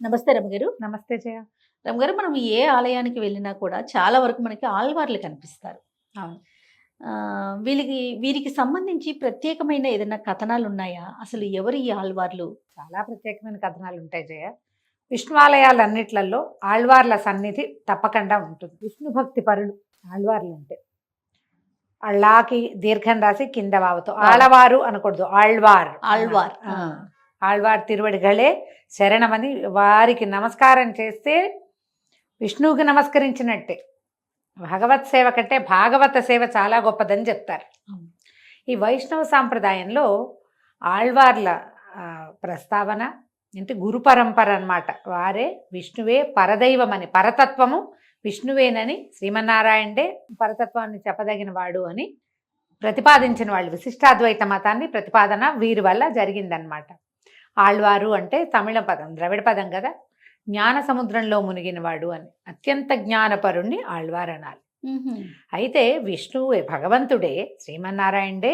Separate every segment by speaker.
Speaker 1: నమస్తే రమగారు.
Speaker 2: నమస్తే జయ.
Speaker 1: రమగారు, మనం ఏ ఆలయానికి వెళ్ళినా కూడా చాలా వరకు మనకి ఆళ్వార్లు కనిపిస్తారు.
Speaker 2: అవును.
Speaker 1: వీరికి సంబంధించి ప్రత్యేకమైన ఏదైనా కథనాలున్నాయా? అసలు ఎవరు ఈ ఆళ్వార్లు?
Speaker 2: చాలా ప్రత్యేకమైన కథనాలుంటాయి జయ. విష్ణువాలయాలన్నిట్లల్లో ఆళ్వార్ల సన్నిధి తప్పకుండా ఉంటుంది. విష్ణు భక్తి పరులు ఆళ్వార్లంటే. అళ్ళాకి దీర్ఘం రాసి కింద వావుతో ఆళ్వారు అనకూడదు, ఆళ్వార్.
Speaker 1: ఆళ్వార్.
Speaker 2: ఆళ్వార్ తిరువడిగళే శరణమని వారికి నమస్కారం చేస్తే విష్ణువుకి నమస్కరించినట్టే. భగవత్ సేవ కంటే భాగవత సేవ చాలా గొప్పదని చెప్తారు. ఈ వైష్ణవ సాంప్రదాయంలో ఆళ్వార్ల ప్రస్తావన అంటే గురు పరంపర అన్నమాట. వారే విష్ణువే పరదైవమని, పరతత్వము విష్ణువేనని, శ్రీమన్నారాయణుడే పరతత్వాన్ని చెప్పదగిన వాడు అని ప్రతిపాదించిన వాళ్ళు. విశిష్టాద్వైత మతాన్ని ప్రతిపాదన వీరి వల్ల జరిగిందనమాట. ఆళ్వారు అంటే తమిళ పదం, ద్రవిడ పదం కదా. జ్ఞాన సముద్రంలో మునిగినవాడు అని, అత్యంత జ్ఞానపరుణ్ణి ఆళ్వార్ అనాలి. అయితే విష్ణువే, భగవంతుడే, శ్రీమన్నారాయణుడే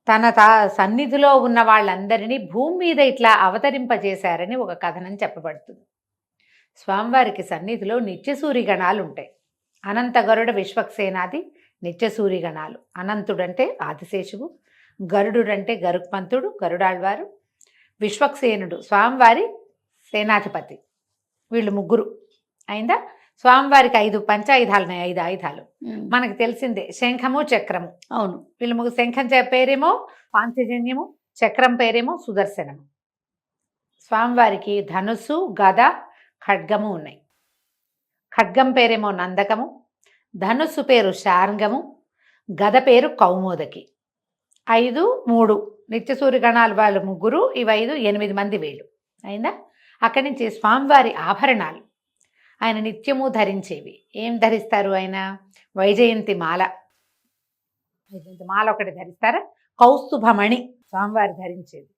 Speaker 2: తన సన్నిధిలో ఉన్న వాళ్ళందరినీ భూమి మీద ఇట్లా అవతరింపజేశారని ఒక కథనం చెప్పబడుతుంది. స్వామివారికి సన్నిధిలో నిత్యసూరి గణాలు ఉంటాయి. అనంత గరుడ విశ్వక్సేనాది నిత్యసూరి గణాలు. అనంతుడంటే ఆదిశేషువు, గరుడుడంటే గరుక్మంతుడు గరుడాళ్వారు, విశ్వక్సేనుడు స్వామివారి సేనాధిపతి. వీళ్ళు ముగ్గురు అయిందా. స్వామివారికి 5 పంచాయుధాలు ఉన్నాయి, 5 ఆయుధాలు మనకు తెలిసిందే. శంఖము, చక్రము.
Speaker 1: అవును,
Speaker 2: వీళ్ళు ముగ్గురు. శంఖం పేరేమో పాంచజన్యము, చక్రం పేరేమో సుదర్శనము. స్వామివారికి ధనుస్సు, గద, ఖడ్గము ఉన్నాయి. ఖడ్గం పేరేమో నందకము, ధనుస్సు పేరు శార్ంగము, గద పేరు కౌమోదకి. 5, 3 నిత్యసూరి గణాలు వాళ్ళు ముగ్గురు. ఇవి 5, 8 మంది వీళ్ళు అయిందా. అక్కడి నుంచి స్వామివారి ఆభరణాలు ఆయన నిత్యము ధరించేవి. ఏం ధరిస్తారు ఆయన? వైజయంతి మాల. వైజయంతి మాల ఒకటి ధరిస్తారా. కౌస్తుభమణి స్వామివారి ధరించేది.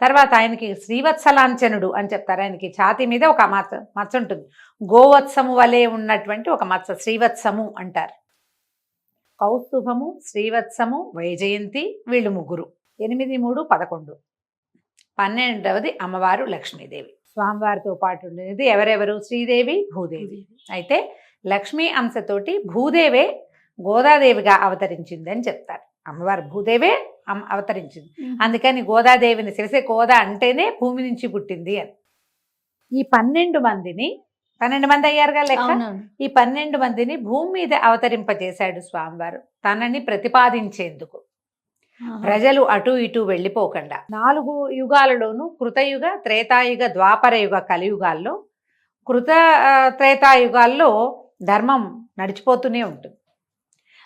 Speaker 2: తర్వాత ఆయనకి శ్రీవత్సలాంఛనుడు అని చెప్తారు. ఆయనకి ఛాతీ మీద ఒక మచ్చ ఉంటుంది, గోవత్సము వలె ఉన్నటువంటి ఒక మచ్చ, శ్రీవత్సము అంటారు. కౌస్తుభము, శ్రీవత్సము, వైజయంతి వీళ్ళు ముగ్గురు. 8, 3, 11. 12వది అమ్మవారు లక్ష్మీదేవి. స్వామివారితో పాటు ఉండేది ఎవరెవరు? శ్రీదేవి, భూదేవి. అయితే లక్ష్మీ అంశతోటి భూదేవే గోదాదేవిగా అవతరించింది అని చెప్తారు. అమ్మవారు భూదేవే అవతరించింది, అందుకని గోదాదేవిని తెలిసే గోదా అంటేనే భూమి నుంచి పుట్టింది అని. ఈ 12 మందిని 12 మంది అయ్యారుగా లెక్క. ఈ 12 మందిని భూమి మీద అవతరింపజేశాడు స్వామివారు తనని ప్రతిపాదించేందుకు. ప్రజలు అటు ఇటు వెళ్ళిపోకుండా 4 యుగాలలోనూ, కృతయుగ, త్రేతాయుగ, ద్వాపరయుగ, కలియుగాల్లో, త్రేతాయుగాల్లో ధర్మం నడిచిపోతూనే ఉంటుంది.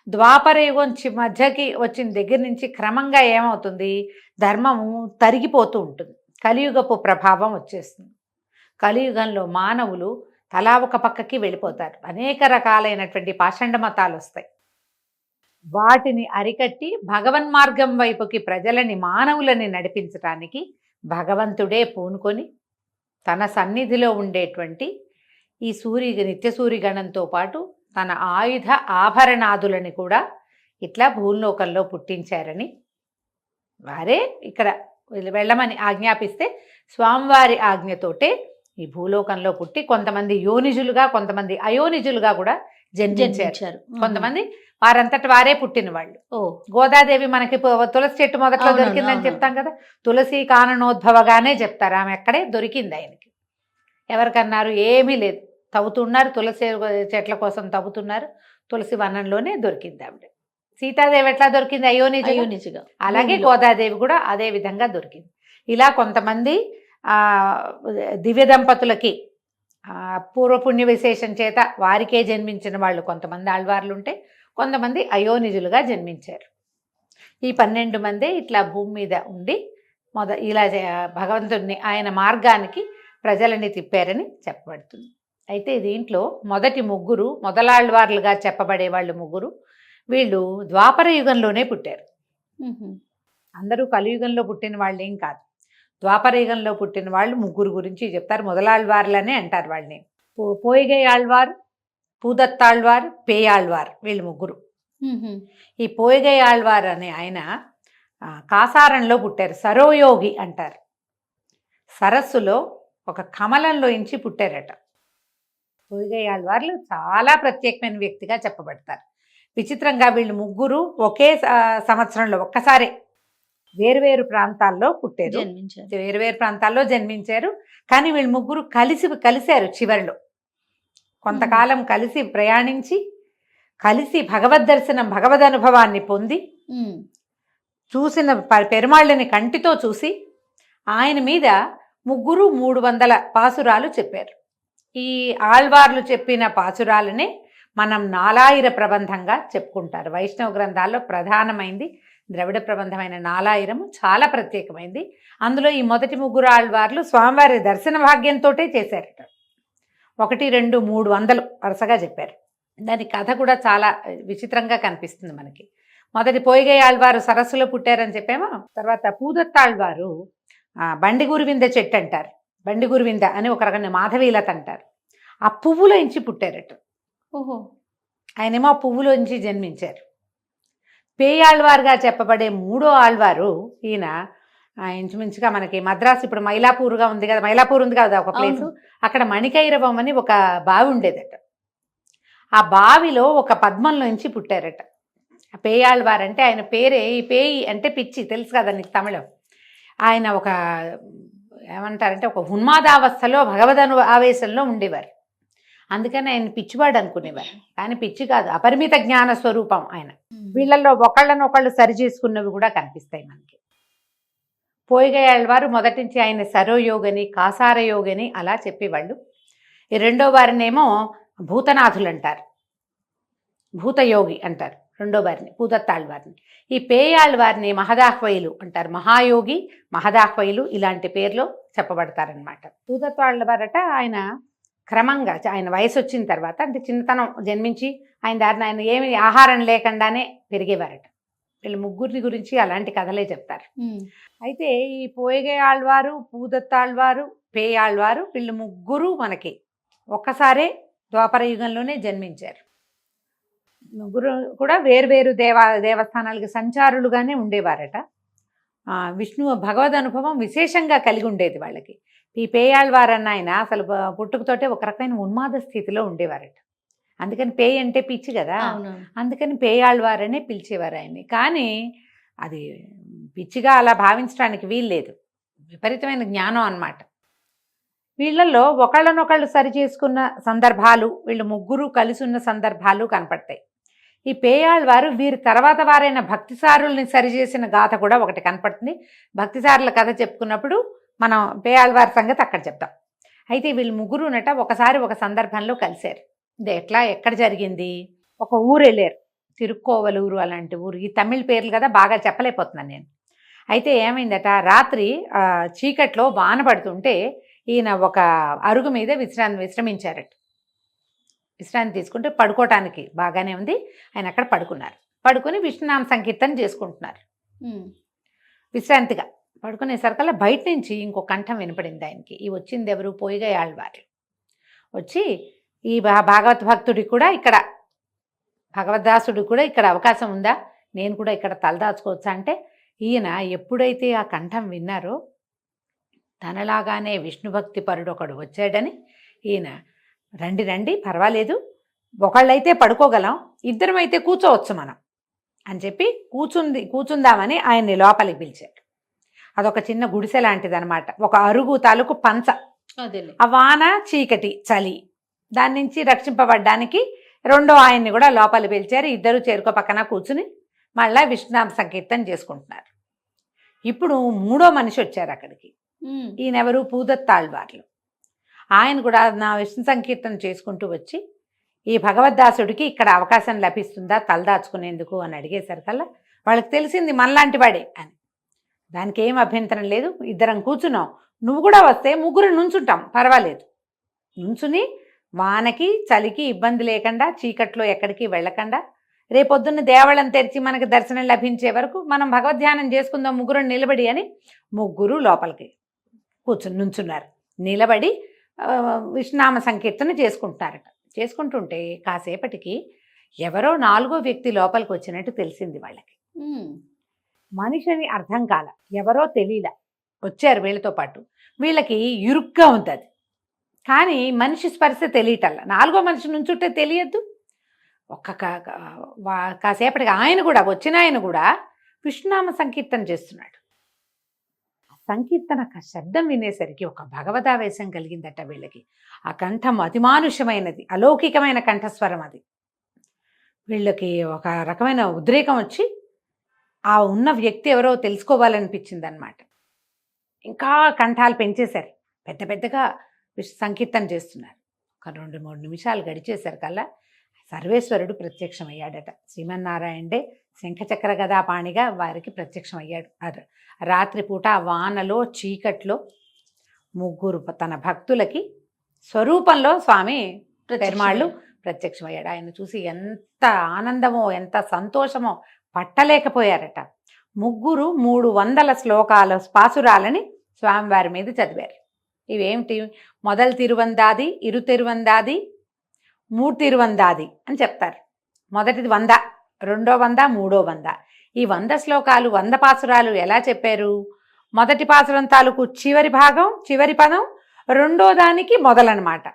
Speaker 2: ద్వాపరయుగం మధ్యకి వచ్చిన దగ్గర నుంచి క్రమంగా ఏమవుతుంది? ధర్మము తరిగిపోతూ ఉంటుంది. కలియుగపు ప్రభావం వచ్చేస్తుంది. కలియుగంలో మానవులు తలా ఒక పక్కకి వెళ్ళిపోతారు. అనేక రకాలైనటువంటి పాషండ మతాలు వస్తాయి. వాటిని అరికట్టి భగవన్మార్గం వైపుకి ప్రజలని, మానవులని నడిపించడానికి భగవంతుడే పూనుకొని తన సన్నిధిలో ఉండేటువంటి ఈ నిత్యసూరి గణంతో పాటు తన ఆయుధ ఆభరణాదులని కూడా ఇట్లా భూలోకంలో పుట్టించారని, వారే ఇక్కడ వెళ్ళమని ఆజ్ఞాపిస్తే స్వామివారి ఆజ్ఞతోటే ఈ భూలోకంలో పుట్టి కొంతమంది యోనిజులుగా, కొంతమంది అయోనిజులుగా కూడా జన్మించారు. కొంతమంది వారంతటి వారే పుట్టిన వాళ్ళు. గోదాదేవి మనకి తులసి చెట్టు మొదట్లో దొరికిందని చెప్తాం కదా. తులసి కాననోద్భవగానే చెప్తారు. ఆమె ఎక్కడే దొరికింది ఆయనకి. ఎవరికన్నారు? ఏమీ లేదు, తవ్వుతున్నారు, తులసి చెట్ల కోసం తవ్వుతున్నారు, తులసి వనంలోనే దొరికింది ఆవిడ. సీతాదేవి ఎట్లా దొరికింది? అయోనిజుగా. అలాగే గోదాదేవి కూడా అదే విధంగా దొరికింది. ఇలా కొంతమంది దివ్య దంపతులకి పూర్వపుణ్య విశేషం చేత వారికే జన్మించిన వాళ్ళు కొంతమంది ఆళ్వార్లు ఉంటే, కొంతమంది అయోనిజులుగా జన్మించారు. ఈ 12 మందే ఇట్లా భూమి మీద ఉండి ఇలా భగవంతుడిని, ఆయన మార్గానికి ప్రజలని తిప్పారని చెప్పబడుతుంది. అయితే దీంట్లో మొదటి ముగ్గురు మొదలాళ్వార్లుగా చెప్పబడే వాళ్ళు ముగ్గురు, వీళ్ళు ద్వాపర యుగంలోనే పుట్టారు. అందరూ కలియుగంలో పుట్టిన వాళ్ళు ఏం కాదు. ద్వాపర యుగంలో పుట్టిన వాళ్ళు ముగ్గురు గురించి చెప్తారు. మొదలాళ్వార్లనే అంటారు వాళ్ళని. పోయిగై ఆళ్వార్, పూదత్తాళ్వార్, పేయాళ్వార్ వీళ్ళు ముగ్గురు. ఈ పోయిగై ఆళ్వార్ అనే ఆయన కాసారంలో పుట్టారు. సరోయోగి అంటారు. సరస్సులో ఒక కమలంలోంచి పుట్టారట. పొయ్గై ఆళ్వార్లు చాలా ప్రత్యేకమైన వ్యక్తిగా చెప్పబడతారు. విచిత్రంగా వీళ్ళు ముగ్గురు ఒకే సంవత్సరంలో ఒక్కసారే వేరువేరు ప్రాంతాల్లో పుట్టారు,
Speaker 1: జన్మించారు.
Speaker 2: వేరువేరు ప్రాంతాల్లో జన్మించారు. కానీ వీళ్ళు ముగ్గురు కలిశారు చివరిలో. కొంతకాలం కలిసి ప్రయాణించి కలిసి భగవద్ దర్శనం భగవద్ అనుభవాన్ని పొంది చూసిన పెరుమాళ్ళని కంటితో చూసి ఆయన మీద ముగ్గురు 300 పాసురాలు చెప్పారు. ఈ ఆళ్వార్లు చెప్పిన పాసురాలనే మనం నాలాయిర ప్రబంధంగా చెప్పుకుంటారు. వైష్ణవ గ్రంథాల్లో ప్రధానమైంది ద్రవిడ ప్రబంధమైన నాలాయిరము, చాలా ప్రత్యేకమైంది. అందులో ఈ మొదటి ముగ్గురు ఆళ్వార్లు స్వామివారి దర్శన భాగ్యంతో చేశారట. 1, 2, 300 వరుసగా చెప్పారు. దాని కథ కూడా చాలా విచిత్రంగా కనిపిస్తుంది మనకి. మొదటి పొయ్గై ఆళ్వారు సరస్సులో పుట్టారని చెప్పామో, తర్వాత పూదత్తాళ్వారు బండి గురువింద చెట్టు అంటారు. బండి గురువింద అని ఒక రకమైన మాధవీలత అంటారు. ఆ పువ్వులోంచి పుట్టారట.
Speaker 1: ఓహో.
Speaker 2: ఆయనేమో ఆ పువ్వులోంచి జన్మించారు. పేయాళ్వారుగా చెప్పబడే 3వ ఆళ్వారు ఈయన ఇంచుమించుగా మనకి మద్రాసు ఇప్పుడు మైలాపూర్గా ఉంది కదా, మైలాపూర్ ఉంది కదా ఒక ప్లేసు, అక్కడ మణికైరవం అని ఒక బావి ఉండేదట. ఆ బావిలో ఒక పద్మంలోంచి పుట్టారట. పేయాళ్వారు అంటే ఆయన పేరే, ఈ పేయి అంటే పిచ్చి, తెలుసు కదా నీకు తమిళం. ఆయన ఒక ఏమంటారంటే ఒక ఉన్మాదావస్థలో భగవద్ ఆవేశంలో ఉండేవారు. అందుకని ఆయన పిచ్చివాడు అనుకునేవారు. కానీ పిచ్చి కాదు, అపరిమిత జ్ఞాన స్వరూపం ఆయన. వీళ్ళల్లో ఒకళ్ళనొకళ్ళు సరి చేసుకున్నవి కూడా కనిపిస్తాయి మనకి. పొయ్గై ఆళ్వారు మొదటి నుంచి ఆయన సరోయోగని కాసారయోగని అలా చెప్పేవాళ్ళు. ఈ రెండో వారినేమో భూతనాథులు అంటారు, భూతయోగి అంటారు రెండో వారిని, పూదత్తాళ్వారిని. ఈ పేయాళ్వారిని మహదాహ్వయులు అంటారు, మహాయోగి మహదాహ్వయులు ఇలాంటి పేర్లు చెప్పబడతారనమాట. పూదత్తాళ్వారట ఆయన క్రమంగా ఆయన వయసు వచ్చిన తర్వాత, అంటే చిన్నతనం జన్మించి ఆయన దారిని ఆయన ఏమి ఆహారం లేకుండానే పెరిగేవారట. వీళ్ళు ముగ్గురిని గురించి అలాంటి కథలే చెప్తారు. అయితే ఈ పొయ్గై ఆళ్వారు, పూదత్తాళ్వారు, పేయాళ్వారు వీళ్ళు ముగ్గురు మనకి ఒక్కసారే ద్వాపర యుగంలోనే జన్మించారు. ముగ్గురు కూడా వేర్వేరు దేవస్థానాలకు సంచారులుగానే ఉండేవారట. విష్ణువు భగవద్ అనుభవం విశేషంగా కలిగి ఉండేది వాళ్ళకి. ఈ పేయాళ్వారన్న ఆయన అసలు పుట్టుకతోటే ఒక రకమైన ఉన్మాద స్థితిలో ఉండేవారట. అందుకని పేయి అంటే పిచ్చి కదా, అందుకని పేయాళ్వారనే పిలిచేవారు ఆయన్ని. కానీ అది పిచ్చిగా అలా భావించడానికి వీల్లేదు, విపరీతమైన జ్ఞానం అన్నమాట. వీళ్ళల్లో ఒకళ్ళనొకళ్ళు సరి చేసుకున్న సందర్భాలు, వీళ్ళు ముగ్గురు కలిసి ఉన్న సందర్భాలు కనపడతాయి. ఈ పేయాళ్వారు వీరి తర్వాత వారైన భక్తిసారుల్ని సరిచేసిన గాథ కూడా ఒకటి కనపడుతుంది. భక్తిసారుల కథ చెప్పుకున్నప్పుడు మనం పేయాళ్వారి సంగతి అక్కడ చెప్తాం. అయితే వీళ్ళు ముగ్గురునట ఒకసారి ఒక సందర్భంలో కలిశారు. ఇది ఎక్కడ జరిగింది, ఒక ఊరు వెళ్ళారు, తిరుక్కోవలూరు అలాంటి ఊరు. ఈ తమిళ పేర్లు కదా బాగా చెప్పలేకపోతున్నాను నేను. అయితే ఏమైందట, రాత్రి చీకట్లో వాన పడుతుంటే ఈయన ఒక అరుగు మీద విశ్రమించారట. విశ్రాంతి తీసుకుంటే పడుకోవటానికి బాగానే ఉంది, ఆయన అక్కడ పడుకున్నారు. పడుకుని విష్ణునామ సంకీర్తన చేసుకుంటున్నారు. విశ్రాంతిగా పడుకునేసరికల్లా బయట నుంచి ఇంకో కంఠం వినపడింది ఆయనకి. ఈ వచ్చింది ఎవరు, పొయ్గై ఆళ్వారు వచ్చి, ఈ భాగవత భక్తుడికి కూడా ఇక్కడ, భగవద్దాసుడికి కూడా ఇక్కడ అవకాశం ఉందా, నేను కూడా ఇక్కడ తలదాచుకోవచ్చా అంటే, ఈయన ఎప్పుడైతే ఆ కంఠం విన్నారో తనలాగానే విష్ణుభక్తి పరుడు ఒకడు వచ్చాడని, ఈయన రండి రండి పర్వాలేదు, ఒకళ్ళైతే పడుకోగలం, ఇద్దరమైతే కూర్చోవచ్చు మనం అని చెప్పి కూర్చుందామని ఆయన్ని లోపలికి పిలిచారు. అదొక చిన్న గుడిసె లాంటిది అనమాట, ఒక అరుగు తాలూకు పంచ. ఆ వాన చీకటి చలి దాని నుంచి రక్షింపబడ్డానికి రెండో ఆయన్ని కూడా లోపలి పిలిచారు. ఇద్దరు చేరుకో పక్కన కూర్చుని మళ్ళా విష్ణునామ సంకీర్తన చేసుకుంటున్నారు. ఇప్పుడు మూడో మనిషి వచ్చారు అక్కడికి. ఈయనెవరు, పూదత్తాళ్వార్లు. ఆయన కూడా నా విష్ణు సంకీర్తన చేసుకుంటూ వచ్చి, ఈ భగవద్దాసుడికి ఇక్కడ అవకాశం లభిస్తుందా తలదాచుకునేందుకు అని అడిగేసరికల్లా వాళ్ళకి తెలిసింది మనలాంటి వాడే అని. దానికి ఏం అభ్యంతరం లేదు, ఇద్దరం కూర్చున్నాం, నువ్వు కూడా వస్తే ముగ్గురు నుంచుంటాం పర్వాలేదు. నుంచుని వానకి చలికి ఇబ్బంది లేకుండా, చీకట్లో ఎక్కడికి వెళ్ళకుండా, రేపొద్దున్న దేవాళ్ళం తెరిచి మనకి దర్శనం లభించే వరకు మనం భగవద్ధ్యానం చేసుకుందాం ముగ్గురు నిలబడి అని ముగ్గురు లోపలికి నుంచున్నారు. నిలబడి విష్ణునామ సంకీర్తన చేసుకుంటున్నారట. చేసుకుంటుంటే కాసేపటికి ఎవరో నాలుగో వ్యక్తి లోపలికి వచ్చినట్టు తెలిసింది వాళ్ళకి. మనిషిని అర్థం కాల, ఎవరో తెలియలా. వచ్చారు వీళ్ళతో పాటు. వీళ్ళకి ఇరుగ్గా ఉంది అది. కానీ మనిషి స్పర్శ తెలియటల్లా. నాలుగో మనిషి నుంచుంటే తెలియద్దు. ఒక్క కాసేపటికి ఆయన కూడా వచ్చిన ఆయన కూడా విష్ణునామ సంకీర్తన చేస్తున్నాడు. సంకీర్తన శబ్దం వినేసరికి ఒక భగవదావేశం కలిగిందట వీళ్ళకి. ఆ కంఠం అతిమానుషమైనది, అలౌకికమైన కంఠస్వరం అది. వీళ్ళకి ఒక రకమైన ఉద్రేకం వచ్చి ఆ ఉన్న వ్యక్తి ఎవరో తెలుసుకోవాలనిపించింది అనమాట. ఇంకా కంఠాలు పెంచేశారు, పెద్ద పెద్దగా సంకీర్తన చేస్తున్నారు. ఒక 2-3 నిమిషాలు గడిచేశారు కల్లా సర్వేశ్వరుడు ప్రత్యక్షమయ్యాడట. శ్రీమన్నారాయణుడే శంఖచక్ర గదాపాణిగా వారికి ప్రత్యక్షమయ్యాడు. రాత్రిపూట వానలో చీకట్లో ముగ్గురు తన భక్తులకి స్వరూపంలో స్వామి పెరుమాళ్ళు ప్రత్యక్షమయ్యాడు. ఆయన చూసి ఎంత ఆనందమో ఎంత సంతోషమో పట్టలేకపోయారట. ముగ్గురు 300 శ్లోకాల పాసురాలని స్వామివారి మీద చదివారు. ఇవేమిటి? మొదలు తిరువందాది, ఇరు తిరువందాది, మూడు తిరువందాది అని చెప్తారు. మొదటిది 100, రెండో 100, మూడో 100. ఈ 100 శ్లోకాలు 100 పాసురాలు ఎలా చెప్పారు? మొదటి పాసురం తాలూకు చివరి భాగం, చివరి పదం రెండో దానికి మొదలనమాట.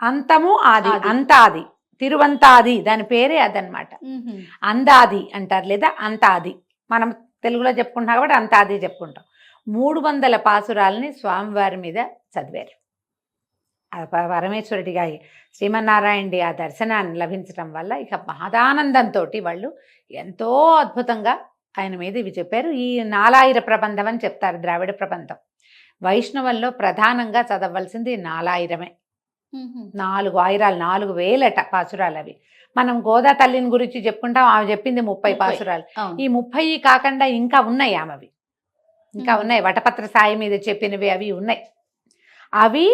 Speaker 2: అంతము ఆది, అంతాది, తిరువంతాది, దాని పేరే అదనమాట. అందాది అంటారు లేదా అంతాది, మనం తెలుగులో చెప్పుకుంటాం కాబట్టి అంతాది చెప్పుకుంటాం. 300 పాసురాలని స్వామివారి మీద చదివారు. పరమేశ్వరుడిగా శ్రీమన్నారాయణుడి ఆ దర్శనాన్ని లభించడం వల్ల ఇక మహదానందంతో వాళ్ళు ఎంతో అద్భుతంగా ఆయన మీద ఇవి చెప్పారు. ఈ 4,000 ప్రబంధం అని చెప్తారు, ద్రావిడ ప్రబంధం. వైష్ణవంలో ప్రధానంగా చదవలసింది 4,000. 4 ఆయిరాలు, 4,000 పాసురాలు అవి. మనం గోదా తల్లిని గురించి చెప్పుకుంటాం, ఆమె చెప్పింది 30 పాసురాలు. ఈ 30 కాకుండా ఇంకా ఉన్నాయి ఆమెవి, ఇంకా ఉన్నాయి. వటపత్ర సాయి మీద చెప్పినవి అవి ఉన్నాయి. అవి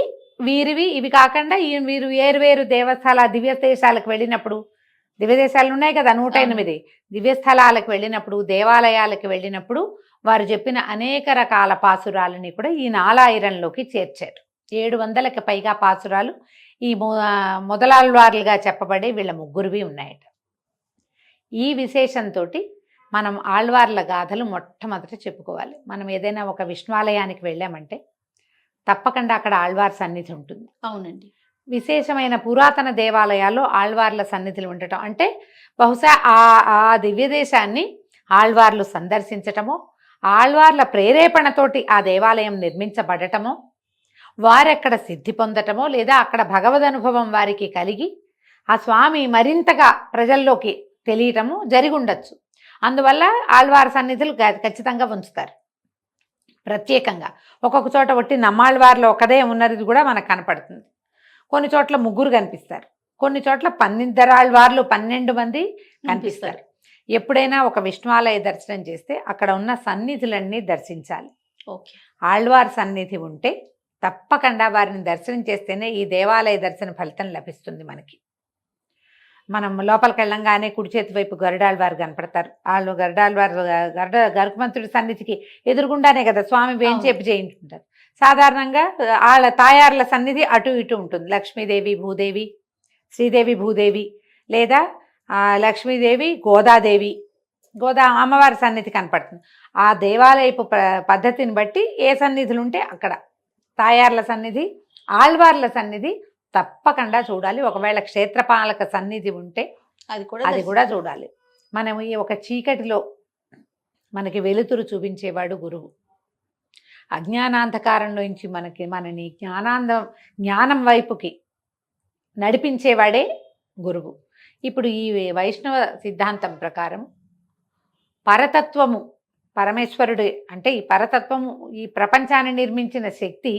Speaker 2: వీరివి. ఇవి కాకుండా వీరు వేరు దేవస్థాల దివ్యదేశాలకు వెళ్ళినప్పుడు, దివ్యదేశాలు ఉన్నాయి కదా 108 దివ్యస్థలాలకు వెళ్ళినప్పుడు, దేవాలయాలకు వెళ్ళినప్పుడు వారు చెప్పిన అనేక రకాల పాసురాలని కూడా ఈ 4,000లోకి చేర్చారు. 700కి పైగా పాసురాలు ఈ మొదలాళ్వార్లుగా చెప్పబడే వీళ్ళ ముగ్గురువి ఉన్నాయట. ఈ విశేషంతో మనం ఆళ్వార్ల గాథలు మొట్టమొదట చెప్పుకోవాలి. మనం ఏదైనా ఒక విష్ణువాలయానికి వెళ్ళామంటే తప్పకుండా అక్కడ ఆళ్వార్ సన్నిధి ఉంటుంది.
Speaker 1: అవునండి.
Speaker 2: విశేషమైన పురాతన దేవాలయాల్లో ఆళ్వార్ల సన్నిధులు ఉండటం అంటే బహుశా ఆ దివ్యదేశాన్ని ఆళ్వార్లు సందర్శించటమో, ఆళ్వార్ల ప్రేరేపణతోటి ఆ దేవాలయం నిర్మించబడటమో, వారెక్కడ సిద్ధి పొందటమో, లేదా అక్కడ భగవద్ అనుభవం వారికి కలిగి ఆ స్వామి మరింతగా ప్రజల్లోకి తెలియటము జరిగి ఉండొచ్చు. అందువల్ల ఆళ్వార్ సన్నిధులు ఖచ్చితంగా ఉంచుతారు ప్రత్యేకంగా. ఒక్కొక్క చోట ఒట్టి నమ్మాళ్వార్లో ఒకదే ఉన్నది కూడా మనకు కనపడుతుంది. కొన్ని చోట్ల ముగ్గురు కనిపిస్తారు, కొన్ని చోట్ల 12 ఆళ్వార్లు 12 మంది కనిపిస్తారు. ఎప్పుడైనా ఒక విష్ణువాలయ దర్శనం చేస్తే అక్కడ ఉన్న సన్నిధులన్నీ దర్శించాలి. ఆళ్వార్ సన్నిధి ఉంటే తప్పకుండా వారిని దర్శనం చేస్తేనే ఈ దేవాలయ దర్శన ఫలితం లభిస్తుంది మనకి. మనం లోపలికి వెళ్ళంగానే కుడి చేతి వైపు గరుడాళ్వారు కనపడతారు. వాళ్ళు గరుకుమంతుడి సన్నిధికి ఎదురుగుండానే కదా స్వామి వేంచేపు చేయించుకుంటారు. సాధారణంగా వాళ్ళ తాయార్ల సన్నిధి అటు ఇటు ఉంటుంది. లక్ష్మీదేవి భూదేవి, శ్రీదేవి భూదేవి, లేదా లక్ష్మీదేవి గోదాదేవి, గోదా అమ్మవారి సన్నిధి కనపడుతుంది. ఆ దేవాలయపు పద్ధతిని బట్టి ఏ సన్నిధులు ఉంటే అక్కడ తాయార్ల సన్నిధి, ఆళ్వార్ల సన్నిధి తప్పకుండా చూడాలి. ఒకవేళ క్షేత్రపాలక సన్నిధి ఉంటే అది కూడా చూడాలి. మనం ఈ ఒక చీకటిలో మనకి వెలుతురు చూపించేవాడు గురువు. అజ్ఞానాంధకారంలోంచి మనని జ్ఞానం వైపుకి నడిపించేవాడే గురువు. ఇప్పుడు ఈ వైష్ణవ సిద్ధాంతం ప్రకారం పరతత్వము, పరమేశ్వరుడు అంటే ఈ పరతత్వము, ఈ ప్రపంచాన్ని నిర్మించిన శక్తి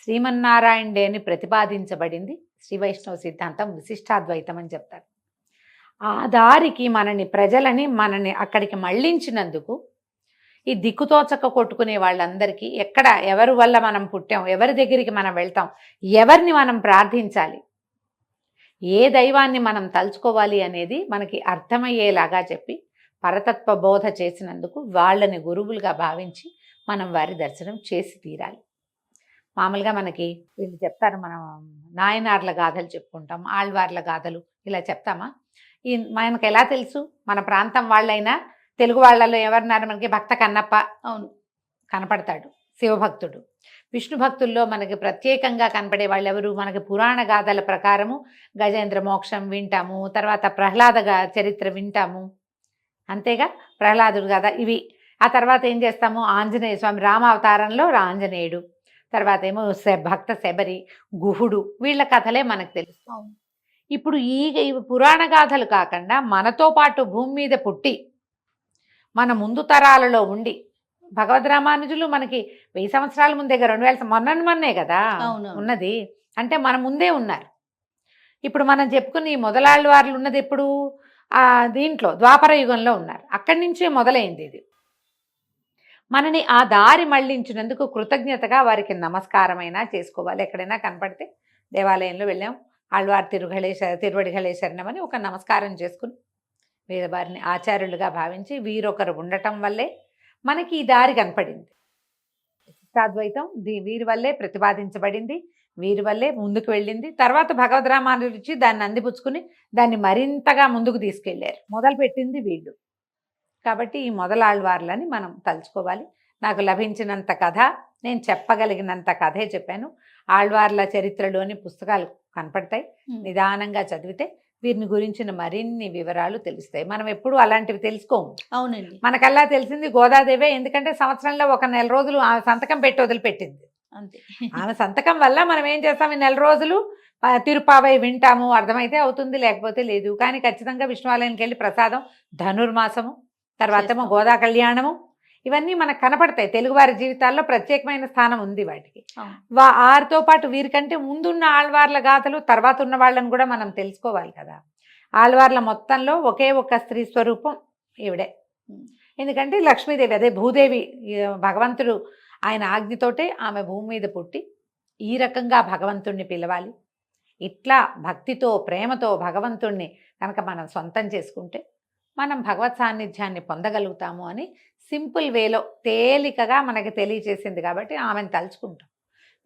Speaker 2: శ్రీమన్నారాయణుడే అని ప్రతిపాదించబడింది. శ్రీ వైష్ణవ సిద్ధాంతం విశిష్టాద్వైతం అని చెప్తారు. ఆ దారికి ప్రజలని అక్కడికి మళ్ళించినందుకు ఈ దిక్కుతోచక కొట్టుకునే వాళ్ళందరికీ ఎవరి వల్ల మనం పుట్టాం, ఎవరి దగ్గరికి మనం వెళ్తాం, ఎవరిని మనం ప్రార్థించాలి, ఏ దైవాన్ని మనం తలుచుకోవాలి అనేది మనకి అర్థమయ్యేలాగా చెప్పి పరతత్వ బోధ చేసినందుకు వాళ్ళని గురువులుగా భావించి మనం వారి దర్శనం చేసి తీరాలి. మామూలుగా మనకి వీళ్ళు చెప్తారు, మనం నాయనార్ల గాథలు చెప్పుకుంటాం, ఆళ్వార్ల గాథలు ఇలా చెప్తామా? మనకు ఎలా తెలుసు? మన ప్రాంతం వాళ్ళైనా తెలుగు వాళ్ళలో ఎవరున్నారు మనకి? భక్త కన్నప్ప అవును కనపడతాడు. శివభక్తుడు. విష్ణు భక్తుల్లో మనకి ప్రత్యేకంగా కనపడే వాళ్ళు ఎవరు? మనకి పురాణ గాథల ప్రకారము గజేంద్ర మోక్షం వింటాము, తర్వాత ప్రహ్లాద చరిత్ర వింటాము, అంతేగా, ప్రహ్లాదుడు కదా ఇవి. ఆ తర్వాత ఏం చేస్తాము? ఆంజనేయ స్వామి రామావతారంలో ఆంజనేయుడు, తర్వాత ఏమో భక్త శబరి, గుహుడు, వీళ్ళ కథలే మనకు తెలుసు. ఇప్పుడు ఈ పురాణ గాథలు కాకుండా మనతో పాటు భూమి మీద పుట్టి మన ముందు తరాలలో ఉండి భగవద్ రామానుజులు మనకి 1000 సంవత్సరాల ముందే, 2000 మొన్నే కదా ఉన్నది. అంటే మన ముందే ఉన్నారు. ఇప్పుడు మనం చెప్పుకుని ఈ మొదలాళ్ళ వారు ఉన్నది ఎప్పుడు? దీంట్లో ద్వాపర యుగంలో ఉన్నారు. అక్కడి నుంచే మొదలైంది ఇది. మనని ఆ దారి మళ్లించినందుకు కృతజ్ఞతగా వారికి నమస్కారమైనా చేసుకోవాలి. ఎక్కడైనా కనపడితే దేవాలయంలో వెళ్ళాం, ఆళ్వార్ తిరువడిగళే శరణమని ఒక నమస్కారం చేసుకుని వీరి వారిని ఆచార్యులుగా భావించి వీరొకరు ఉండటం వల్లే మనకి ఈ దారి కనపడింది. విశిష్టాద్వైతం వీరి వల్లే ప్రతిపాదించబడింది, వీరి వల్లే ముందుకు వెళ్ళింది. తర్వాత భగవద్ రామానుజులు ఇచ్చి దాన్ని అందిపుచ్చుకుని దాన్ని మరింతగా ముందుకు తీసుకెళ్లారు. మొదలుపెట్టింది వీళ్ళు. కాబట్టి ఈ మొదలాళ్వార్లని మనం తలుచుకోవాలి. నాకు లభించినంత కథ, నేను చెప్పగలిగినంత కథే చెప్పాను. ఆళ్వార్ల చరిత్రలోని పుస్తకాలు కనపడతాయి. నిదానంగా చదివితే వీరిని గురించిన మరిన్ని వివరాలు తెలుస్తాయి. మనం ఎప్పుడు అలాంటివి తెలుసుకోము.
Speaker 1: అవునండి.
Speaker 2: మనకల్లా తెలిసింది గోదాదేవే. ఎందుకంటే సంవత్సరంలో ఒక నెల రోజులు ఆమె సంతకం పెట్టి వదిలిపెట్టింది.
Speaker 1: అంతే.
Speaker 2: ఆమె సంతకం వల్ల మనం ఏం చేస్తాం? ఈ నెల రోజులు తిరుపావై వింటాము, అర్థమైతే అవుతుంది, లేకపోతే లేదు. కానీ ఖచ్చితంగా విష్ణువాలయానికి వెళ్ళి ప్రసాదం, ధనుర్మాసము, తర్వాత గోదా కళ్యాణము, ఇవన్నీ మనకు కనపడతాయి. తెలుగువారి జీవితాల్లో ప్రత్యేకమైన స్థానం ఉంది వాటికి. వారితో పాటు వీరికంటే ముందున్న ఆళ్వార్ల గాథలు, తర్వాత ఉన్న వాళ్ళని కూడా మనం తెలుసుకోవాలి కదా. ఆళ్వార్ల మొత్తంలో ఒకే ఒక్క స్త్రీ స్వరూపం ఈవిడే. ఎందుకంటే లక్ష్మీదేవి, అదే భూదేవి, భగవంతుడు ఆయన ఆజ్ఞతోటే ఆమె భూమి మీద పుట్టి ఈ రకంగా భగవంతుణ్ణి పిలవాలి. ఇట్లా భక్తితో ప్రేమతో భగవంతుణ్ణి కనుక మనం సొంతం చేసుకుంటే మనం భగవత్ సాన్నిధ్యాన్ని పొందగలుగుతాము అని సింపుల్ వేలో తేలికగా మనకి తెలియచేసింది. కాబట్టి ఆమెను తలుచుకుంటాం.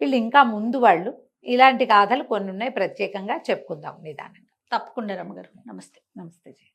Speaker 2: వీళ్ళు ఇంకా ముందు వాళ్ళు ఇలాంటి గాథలు కొన్ని ఉన్నాయి, ప్రత్యేకంగా చెప్పుకుందాం నిదానంగా.
Speaker 1: తప్పకుండా రమ్మగారు. నమస్తే.
Speaker 2: నమస్తే జీ.